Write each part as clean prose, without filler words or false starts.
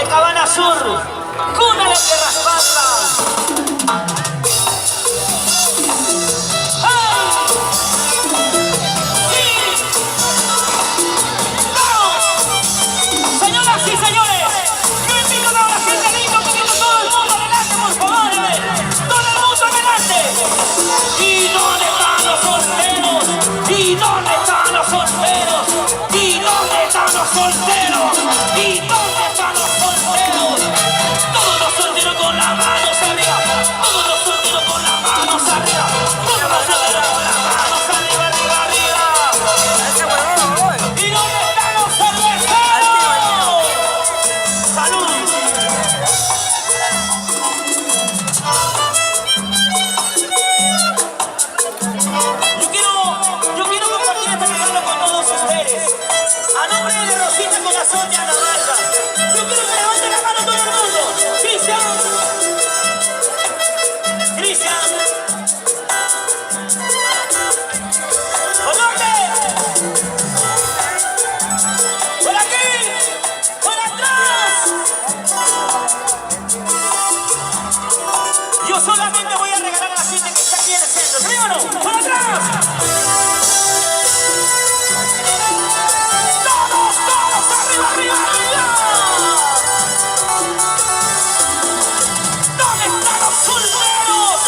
Copacabana Sur, cuna de tierras patrias. Señoras y señores, yo invito a la gente linda, un poquito todo el mundo adelante, por favor, todo el mundo adelante. ¿Y dónde están los solteros? ¿Y dónde están los solteros? ¿Y dónde están los solteros? ¿Y dónde están los solteros? Todos los solteros con las manos arriba, todos los solteros con las manos arriba, todos los solteros con las manos arriba, arriba, arriba. ¿Y dónde están los cerveceros? ¡Salud! Yo quiero compartir este regalo con todos ustedes. A nombre de Rosita Corazón y Ana Marta, yo quiero que levanten la mano todo el mundo. Cristian. ¿Por dónde? ¿Por aquí? ¿Por atrás? Yo solamente voy a regalar a la gente que está aquí en el centro. ¿Sí o no? ¡Por atrás! ¡Todos, todos! ¡Arriba, arriba, arriba! ¿Dónde están los solteros?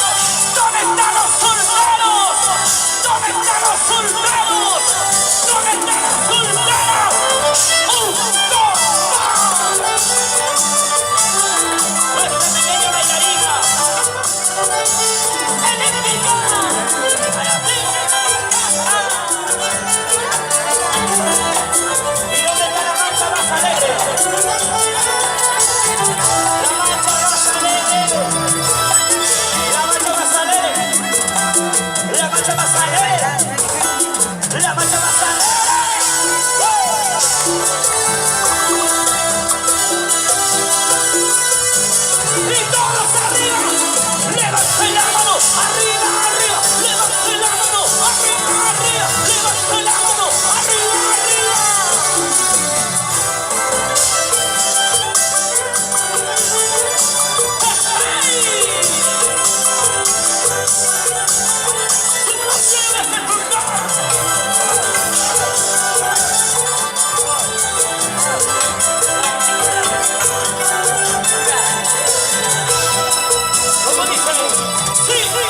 ¿Dónde están los solteros? ¿Dónde están los solteros? ¿Dónde están los solteros? ¡Un, dos, tres! Nuestra pequeña bailarina eléctrica. A la ¿y dónde está la marcha más alegre? La marcha más alegre. La marcha más alegre. La marcha más alegre. La marcha más alegre. Y todos arriba. Levanten la mano. Arriba, arriba. Levanten la mano. Arriba, arriba. Levanten la mano. Arriba, arriba. ¿Cómo dicen? Sí, sí.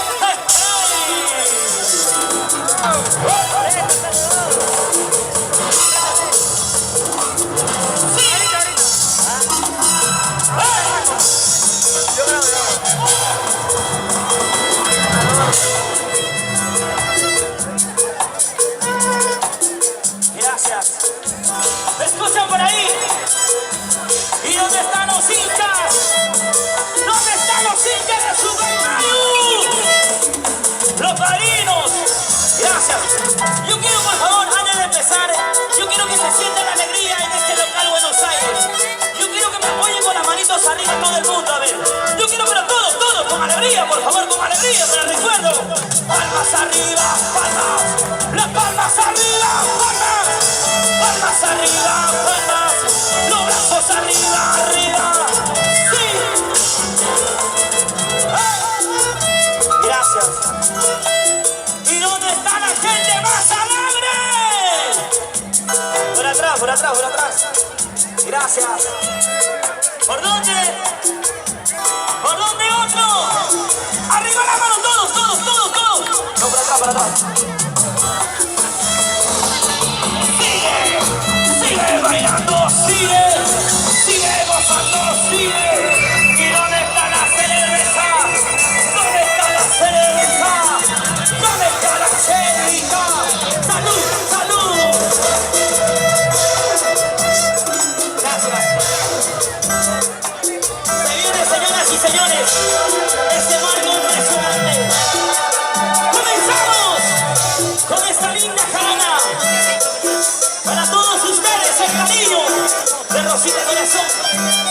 Gracias. ¿Me escuchan por ahí? ¿Y dónde están los hinchas? ¿Dónde están los hinchas de Subaru? Los padrinos. Gracias. Yo quiero, por favor, antes de empezar, yo quiero que se sienta la alegría en este local Buenos Aires. Yo quiero que me apoyen con las manitos arriba todo el mundo, a ver. Yo quiero verlo todos, todos, con alegría, por favor, con alegría, me la recuerdo. Palmas arriba, palmas. Las palmas arriba, palmas. Palmas arriba, palmas. Los brazos arriba, arriba. Sí. Gracias. ¿Y dónde está la gente más alegre? Por atrás, por atrás, por atrás. Gracias. ¿Por dónde? ¿Por dónde otro? Arriba la mano, todos, todos, todos, todos. No, por atrás, por atrás. Sigue, sigue bailando, sigue, sigue gozando, sigue. ¿Y dónde está la cerveza? ¿Dónde está la cerveza? ¿Dónde está la cerveza? ¡Salud, salud! Gracias. Se viene, señoras y señores, este marco impresionante. ¡Comenzamos con esta linda jarana! Para todos ustedes, el cariño de Rosita Corazón.